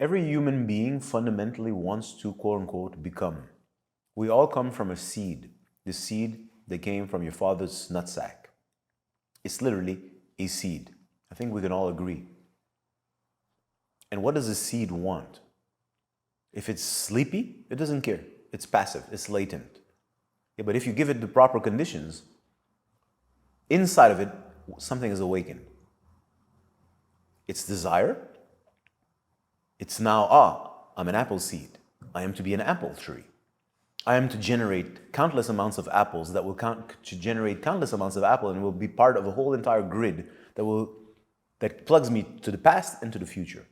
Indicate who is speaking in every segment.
Speaker 1: Every human being fundamentally wants to, quote unquote, become. We all come from a seed. The seed that came from your father's nutsack. It's literally a seed. I think we can all agree. And what does a seed want? If it's sleepy, it doesn't care. It's passive, it's latent. Yeah, but if you give it the proper conditions, inside of it, something is awakened. It's desire. It's now, I'm an apple seed. I am to be an apple tree. I am to generate countless amounts of apples that will generate countless amounts of apple and will be part of a whole entire grid that plugs me to the past and to the future.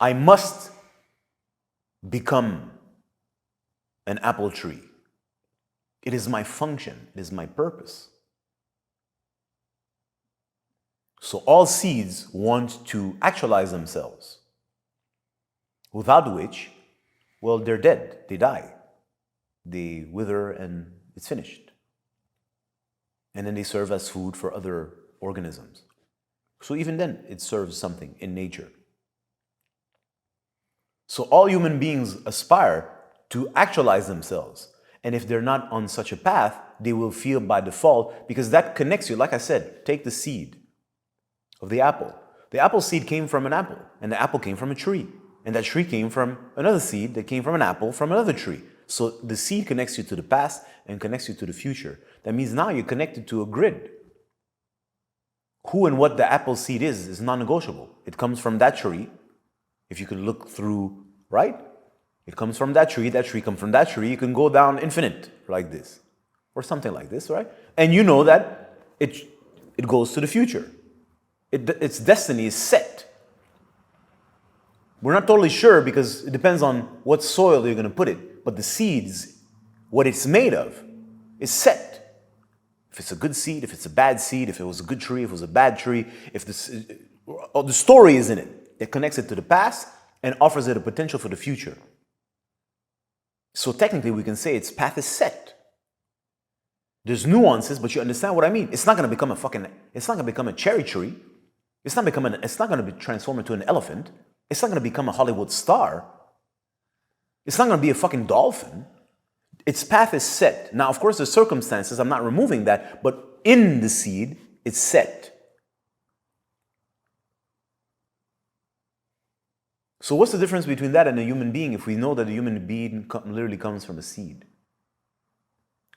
Speaker 1: I must become an apple tree. It is my function. It is my purpose. So all seeds want to actualize themselves, without which, well, they're dead. They die. They wither and it's finished. And then they serve as food for other organisms. So even then, it serves something in nature. So all human beings aspire to actualize themselves. And if they're not on such a path, they will feel by default, because that connects you. Like I said, take the seed of the apple. The apple seed came from an apple, and the apple came from a tree. And that tree came from another seed that came from an apple from another tree. So the seed connects you to the past and connects you to the future. That means now you're connected to a grid. Who and what the apple seed is non-negotiable. It comes from that tree. If you could look through, right? It comes from that tree comes from that tree. You can go down infinite like this, or something like this, right? And you know that it goes to the future. Its destiny is set. We're not totally sure because it depends on what soil you're going to put it. But the seeds, what it's made of, is set. If it's a good seed, if it's a bad seed, if it was a good tree, if it was a bad tree, if the story is in it. It connects it to the past and offers it a potential for the future. So technically we can say its path is set. There's nuances, but you understand what I mean. It's not going to become a cherry tree. It's not going to be transformed into an elephant. It's not going to become a Hollywood star. It's not going to be a fucking dolphin. Its path is set. Now, of course, the circumstances, I'm not removing that, but in the seed, it's set. So what's the difference between that and a human being if we know that a human being literally comes from a seed?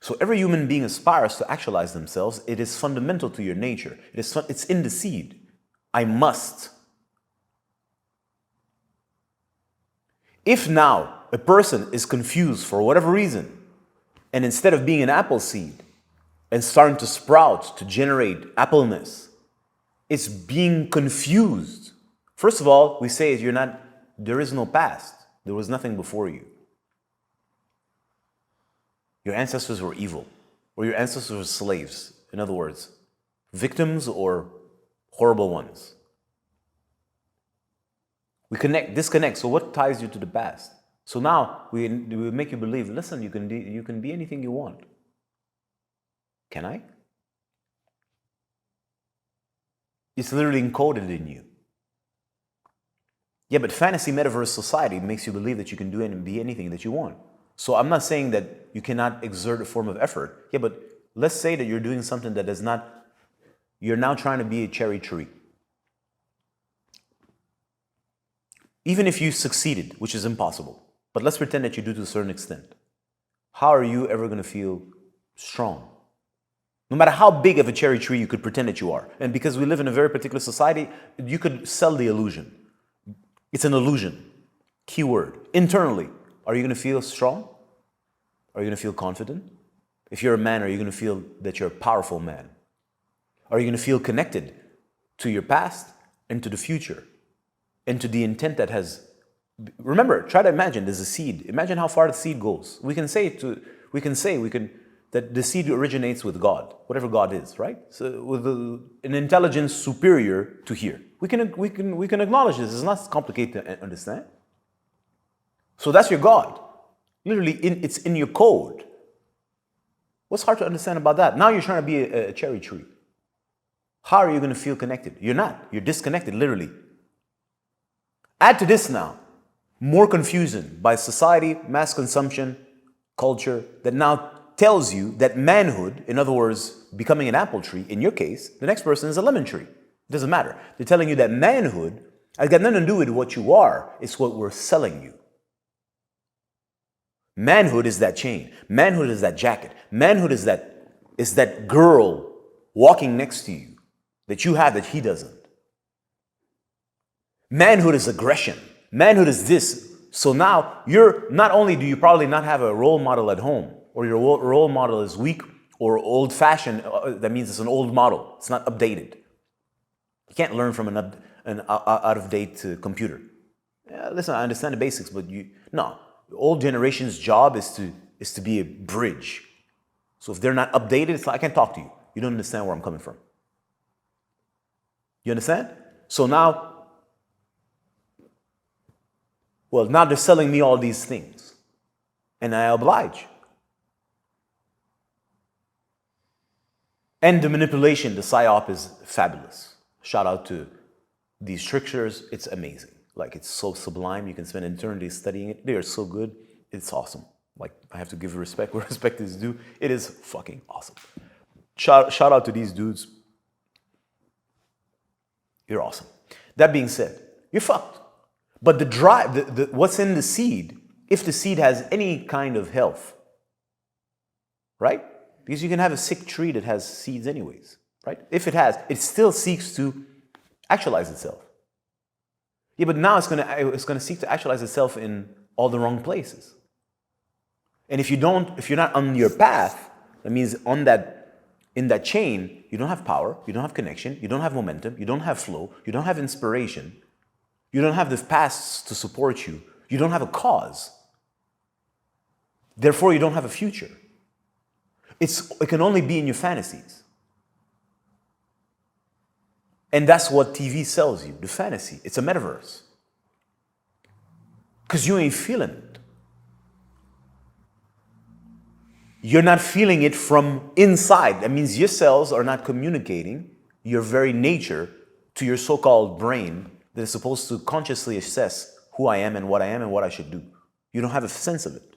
Speaker 1: So every human being aspires to actualize themselves. It is fundamental to your nature. It's in the seed. I must. If now a person is confused for whatever reason, and instead of being an apple seed and starting to sprout, to generate appleness, it's being confused. First of all, we say there is no past. There was nothing before you. Your ancestors were evil, or your ancestors were slaves. In other words, victims or horrible ones. We disconnect. So what ties you to the past? So now we make you believe, listen, you can be anything you want. Can I? It's literally encoded in you. Yeah, but fantasy metaverse society makes you believe that you can do and be anything that you want. So I'm not saying that you cannot exert a form of effort. Yeah, but let's say that you're doing something that you're now trying to be a cherry tree. Even if you succeeded, which is impossible, but let's pretend that you do to a certain extent. How are you ever going to feel strong? No matter how big of a cherry tree you could pretend that you are. And because we live in a very particular society, you could sell the illusion. It's an illusion. Keyword. Internally, are you going to feel strong? Are you going to feel confident? If you're a man, are you going to feel that you're a powerful man? Are you going to feel connected to your past and to the future? And to the intent that has... Remember, try to imagine there's a seed. Imagine how far the seed goes. We can say that the seed originates with God, whatever God is, right? So with an intelligence superior to here. We can acknowledge this. It's not complicated to understand. So that's your God. Literally, it's in your code. What's hard to understand about that? Now you're trying to be a cherry tree. How are you going to feel connected? You're not. You're disconnected, literally. Add to this now more confusion by society, mass consumption, culture, that now tells you that manhood, in other words, becoming an apple tree, in your case, the next person is a lemon tree. It doesn't matter. They're telling you that manhood has got nothing to do with what you are, it's what we're selling you. Manhood is that chain. Manhood is that jacket. Manhood is that girl walking next to you that you have that he doesn't. Manhood is aggression. Manhood is this. So now you're not only do you probably not have a role model at home, or your role model is weak or old-fashioned, that means it's an old model. It's not updated. You can't learn from an out-of-date computer. Yeah, listen, I understand the basics, but no. The old generation's job is to be a bridge. So if they're not updated, it's like I can't talk to you. You don't understand where I'm coming from. You understand? So now, now they're selling me all these things, and I oblige. And the manipulation, the psyop is fabulous. Shout out to these tricksters. It's amazing. Like, it's so sublime. You can spend eternity studying it. They are so good. It's awesome. Like, I have to give respect where respect is due. It is fucking awesome. Shout out to these dudes. You're awesome. That being said, you're fucked. But the drive, what's in the seed, if the seed has any kind of health, right? Because you can have a sick tree that has seeds anyways, right? If it has, it still seeks to actualize itself. Yeah, but now it's gonna seek to actualize itself in all the wrong places. And if you're not on your path, that means in that chain, you don't have power, you don't have connection, you don't have momentum, you don't have flow, you don't have inspiration, you don't have the past to support you, you don't have a cause. Therefore, you don't have a future. It can only be in your fantasies. And that's what TV sells you, the fantasy. It's a metaverse. Because you ain't feeling it. You're not feeling it from inside. That means your cells are not communicating your very nature to your so-called brain that is supposed to consciously assess who I am and what I should do. You don't have a sense of it.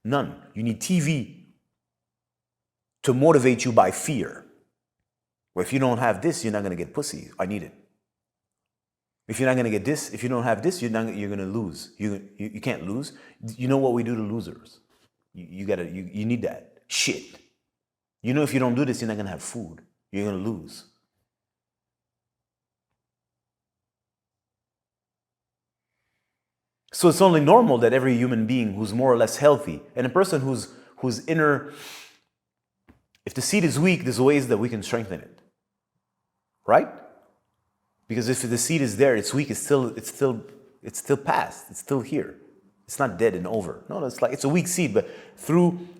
Speaker 1: None. You need TV to motivate you by fear. Well, if you don't have this, you're not going to get pussy. I need it. If you're not going to get this, if you don't have this, you're going to lose. You can't lose. You know what we do to losers? You need that. Shit. You know if you don't do this, you're not going to have food. You're going to lose. So it's only normal that every human being who's more or less healthy, and a person whose inner, if the seed is weak, there's ways that we can strengthen it. Right? Because if the seed is there, it's weak, it's still past, it's still here. It's not dead and over. No, it's a weak seed, but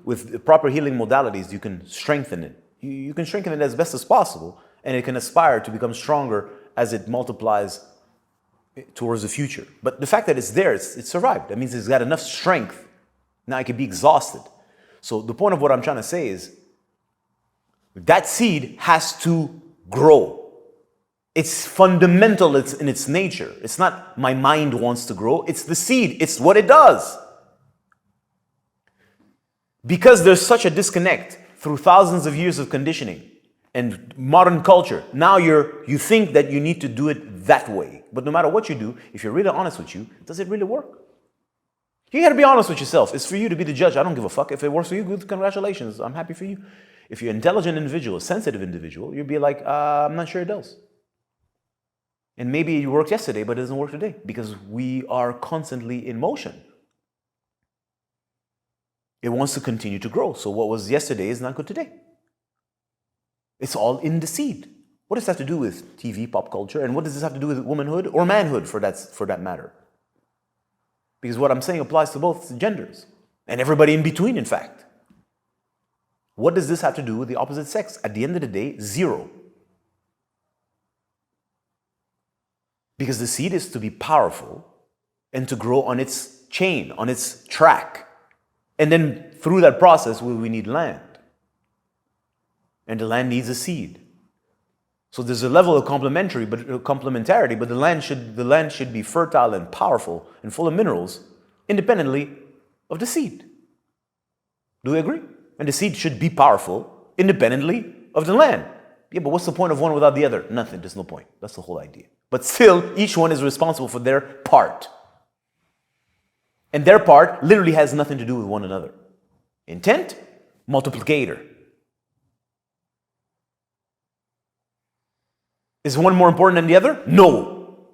Speaker 1: with the proper healing modalities, you can strengthen it. You can strengthen it as best as possible, and it can aspire to become stronger as it multiplies towards the future. But the fact that it's there, it's survived. That means it's got enough strength. Now it can be exhausted. So the point of what I'm trying to say is that seed has to grow. It's fundamental, it's in its nature. It's not my mind wants to grow, it's the seed, it's what it does. Because there's such a disconnect through thousands of years of conditioning and modern culture, now you think that you need to do it that way. But no matter what you do, if you're really honest with you, does it really work? You gotta be honest with yourself. It's for you to be the judge. I don't give a fuck. If it works for you, good, congratulations. I'm happy for you. If you're an intelligent individual, a sensitive individual, you'll be like, I'm not sure it does. And maybe it worked yesterday, but it doesn't work today because we are constantly in motion. It wants to continue to grow. So what was yesterday is not good today. It's all in the seed. What does this have to do with TV, pop culture? And what does this have to do with womanhood or manhood for that matter? Because what I'm saying applies to both genders and everybody in between, in fact. What does this have to do with the opposite sex? At the end of the day, zero. Because the seed is to be powerful and to grow on its chain, on its track. And then through that process, we need land. And the land needs a seed. So there's a level of complementarity, but the land should be fertile and powerful and full of minerals, independently of the seed. Do we agree? And the seed should be powerful, independently of the land. Yeah, but what's the point of one without the other? Nothing. There's no point. That's the whole idea. But still, each one is responsible for their part. And their part literally has nothing to do with one another. Intent, multiplicator. Is one more important than the other? No.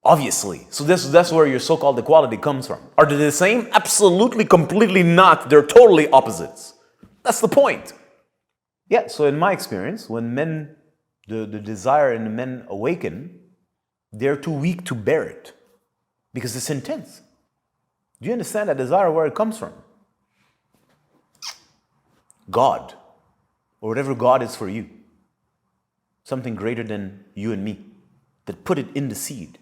Speaker 1: Obviously. So that's where your so-called equality comes from. Are they the same? Absolutely, completely not. They're totally opposites. That's the point. Yeah, so in my experience, when men, the desire in the men awaken, they're too weak to bear it because it's intense. Do you understand that desire, where it comes from? God, or whatever God is for you. Something greater than you and me that put it in the seed.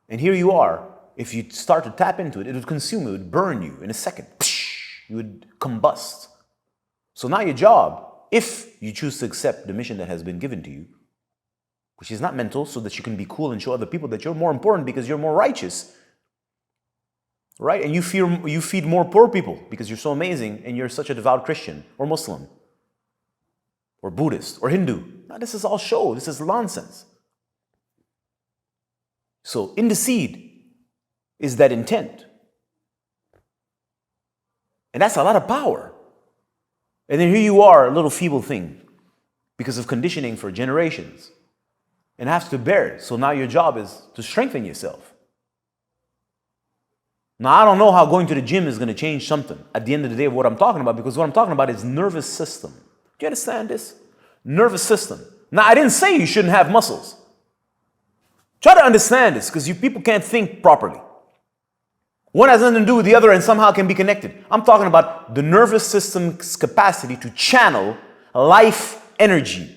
Speaker 1: And here you are. If you start to tap into it, it would consume, it would burn you in a second. You would combust. So now your job, if you choose to accept the mission that has been given to you, which is not mental, so that you can be cool and show other people that you're more important because you're more righteous, right? And you feed more poor people because you're so amazing and you're such a devout Christian or Muslim or Buddhist or Hindu. Now, this is all show. This is nonsense. So in the seed is that intent. And that's a lot of power. And then here you are, a little feeble thing, because of conditioning for generations, and have to bear it. So now your job is to strengthen yourself. Now, I don't know how going to the gym is going to change something at the end of the day of what I'm talking about, because what I'm talking about is nervous system. Do you understand this? Nervous system. Now, I didn't say you shouldn't have muscles. Try to understand this, because you people can't think properly. One has nothing to do with the other and somehow can be connected. I'm talking about the nervous system's capacity to channel life energy.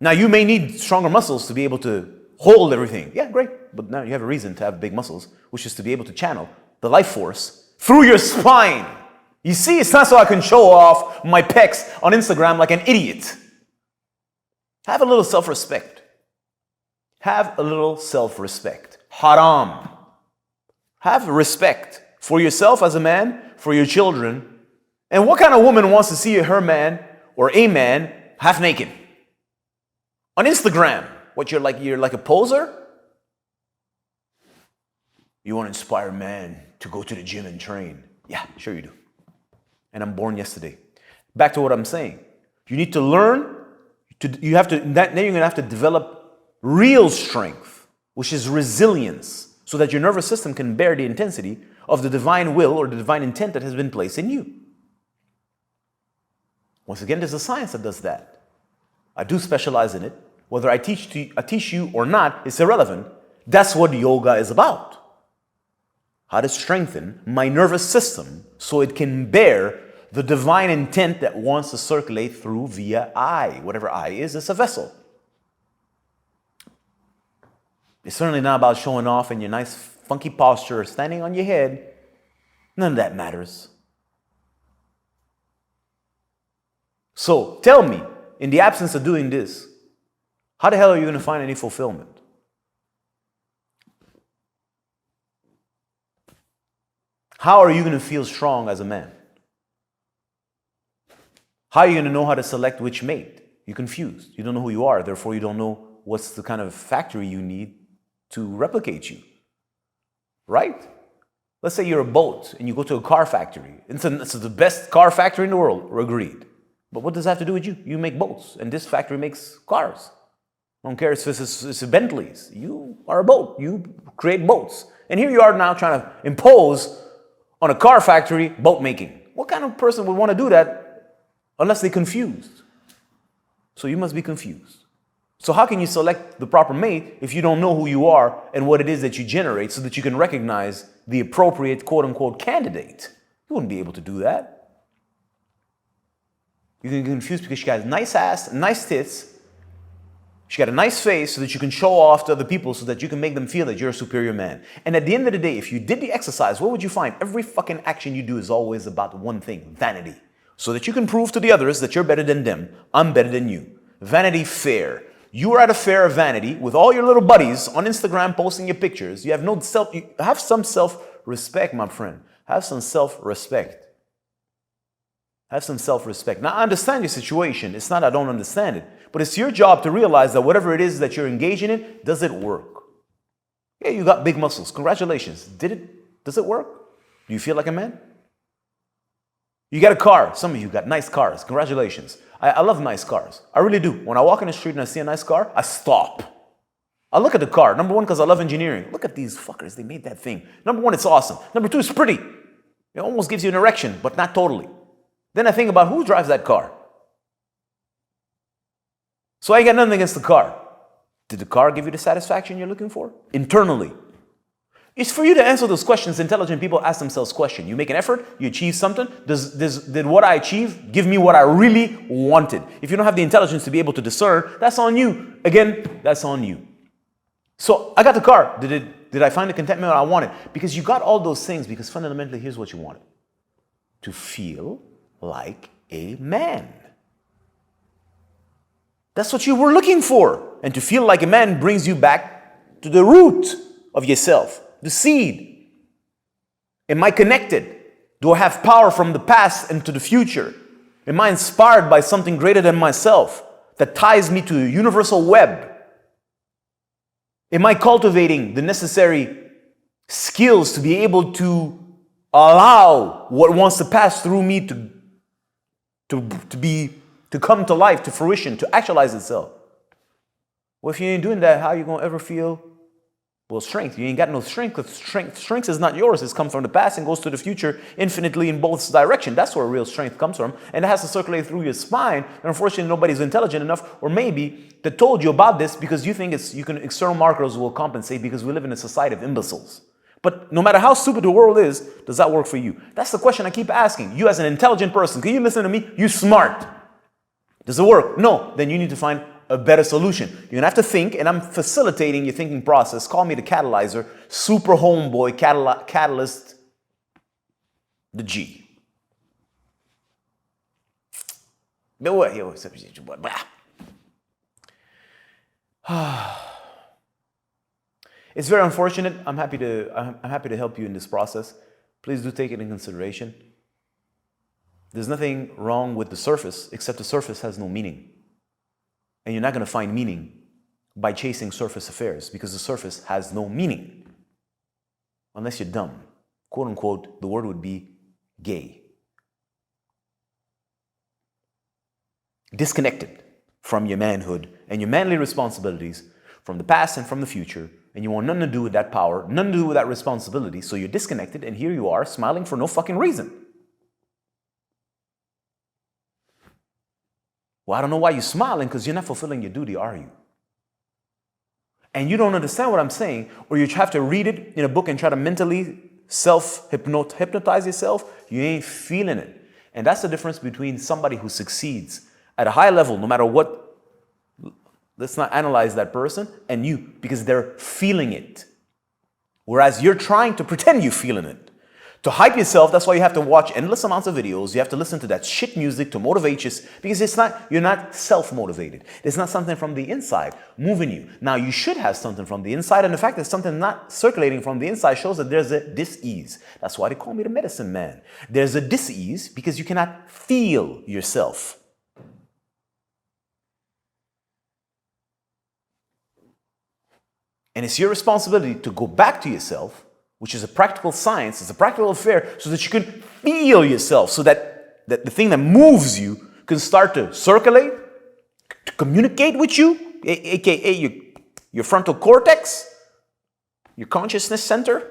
Speaker 1: Now, you may need stronger muscles to be able to hold everything. Yeah, great. But now you have a reason to have big muscles, which is to be able to channel the life force through your spine. You see, it's not so I can show off my pecs on Instagram like an idiot. Have a little self-respect. Have a little self-respect. Haram. Have respect for yourself as a man, for your children. And what kind of woman wants to see her man or a man half naked? On Instagram. What, you're like a poser? You want to inspire men to go to the gym and train. Yeah, sure you do. And I'm born yesterday. Back to what I'm saying. You need to learn. Then you're going to have to develop real strength, which is resilience, so that your nervous system can bear the intensity of the divine will or the divine intent that has been placed in you. Once again, there's a science that does that. I do specialize in it. Whether I teach you or not, it's irrelevant. That's what yoga is about. How to strengthen my nervous system so it can bear the divine intent that wants to circulate through via I. Whatever I is, it's a vessel. It's certainly not about showing off in your nice funky posture or standing on your head. None of that matters. So tell me, in the absence of doing this, how the hell are you going to find any fulfillment? How are you going to feel strong as a man? How are you going to know how to select which mate? You're confused. You don't know who you are. Therefore, you don't know what's the kind of factory you need to replicate you. Right? Let's say you're a boat and you go to a car factory. It's the best car factory in the world. We're agreed. But what does that have to do with you? You make boats, and this factory makes cars. I don't care if it's Bentleys. You are a boat. You create boats. And here you are now trying to impose on a car factory boat making. What kind of person would want to do that unless they're confused? So you must be confused. So how can you select the proper mate if you don't know who you are and what it is that you generate so that you can recognize the appropriate quote-unquote candidate? You wouldn't be able to do that. You can get confused because she got a nice ass, nice tits. She got a nice face so that you can show off to other people so that you can make them feel that you're a superior man. And at the end of the day, if you did the exercise, what would you find? Every fucking action you do is always about one thing: vanity. so that you can prove to the others that you're better than them. I'm better than you. Vanity Fair. You are at a fair of vanity with all your little buddies on Instagram posting your pictures. You have no self. You have some self-respect, my friend. Have some self-respect. Have some self-respect. Now, I understand your situation. It's not I don't understand it. But it's your job to realize that whatever it is that you're engaging in, does it work? Yeah, you got big muscles. Congratulations. Does it work? Do you feel like a man? You got a car. Some of you got nice cars. Congratulations. I love nice cars. I really do. When I walk in the street and I see a nice car, I stop. I look at the car. Number one, because I love engineering. Look at these fuckers. They made that thing. Number one, it's awesome. Number two, it's pretty. It almost gives you an erection, but not totally. Then I think about who drives that car. So I got nothing against the car. Did the car give you the satisfaction you're looking for? Internally. It's for you to answer those questions. Intelligent people ask themselves questions. You make an effort, you achieve something. Did what I achieve give me what I really wanted? If you don't have the intelligence to be able to discern, that's on you. Again, that's on you. So I got the car. Did I find the contentment I wanted? Because you got all those things because fundamentally, here's what you wanted. To feel like a man. That's what you were looking for. And to feel like a man brings you back to the root of yourself, the seed. Am I connected? Do I have power from the past into the future? Am I inspired by something greater than myself that ties me to a universal web? Am I cultivating the necessary skills to be able to allow what wants to pass through me to come to life, to fruition, to actualize itself? Well, if you ain't doing that, how are you going to ever feel, well, strength? You ain't got no strength because strength is not yours. It's come from the past and goes to the future infinitely in both directions. That's where real strength comes from. And it has to circulate through your spine. And unfortunately, nobody's intelligent enough, or maybe they told you about this because you think external markers will compensate because we live in a society of imbeciles. But no matter how stupid the world is, does that work for you? That's the question I keep asking. You as an intelligent person, can you listen to me? You smart. Does it work? No. Then you need to find a better solution. You're going to have to think, and I'm facilitating your thinking process. Call me the catalyzer, super homeboy, catalyst, the G. It's very unfortunate. I'm happy to help you in this process. Please do take it in consideration. There's nothing wrong with the surface, except the surface has no meaning. And you're not going to find meaning by chasing surface affairs because the surface has no meaning. Unless you're dumb. Quote unquote, the word would be gay. Disconnected from your manhood and your manly responsibilities from the past and from the future. And you want nothing to do with that power, nothing to do with that responsibility. So you're disconnected and here you are smiling for no fucking reason. Well, I don't know why you're smiling because you're not fulfilling your duty, are you? And you don't understand what I'm saying, or you have to read it in a book and try to mentally self-hypnotize yourself. You ain't feeling it. And that's the difference between somebody who succeeds at a high level, no matter what. Let's not analyze that person and you, because they're feeling it. Whereas you're trying to pretend you're feeling it. To hype yourself, that's why you have to watch endless amounts of videos. You have to listen to that shit music to motivate you, because you're not self-motivated. It's not something from the inside moving you. Now, you should have something from the inside, and the fact that something not circulating from the inside shows that there's a dis-ease. That's why they call me the medicine man. There's a dis-ease because you cannot feel yourself. And it's your responsibility to go back to yourself, which is a practical science, it's a practical affair, so that you can feel yourself, so that the thing that moves you can start to circulate, to communicate with you, aka your frontal cortex, your consciousness center.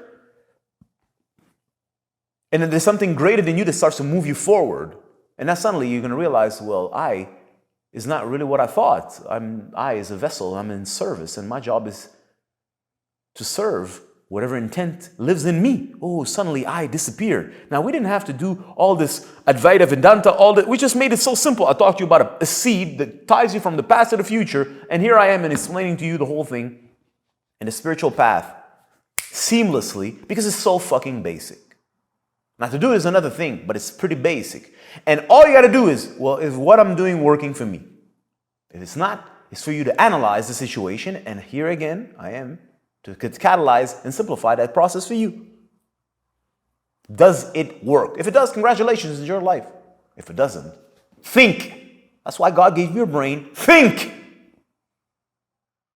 Speaker 1: And then there's something greater than you that starts to move you forward. And then suddenly you're going to realize, well, I is not really what I thought. I is a vessel, I'm in service, and my job is to serve whatever intent lives in me. Oh, suddenly I disappeared. Now, we didn't have to do all this Advaita Vedanta, we just made it so simple. I talked to you about a seed that ties you from the past to the future, and here I am and explaining to you the whole thing in the spiritual path seamlessly because it's so fucking basic. Now, to do it is another thing, but it's pretty basic. And all you got to do is, well, is what I'm doing working for me? If it's not, it's for you to analyze the situation. And here again, I am to catalyze and simplify that process for you. Does it work? If it does, congratulations, it's your life. If it doesn't, think. That's why God gave you a brain. Think.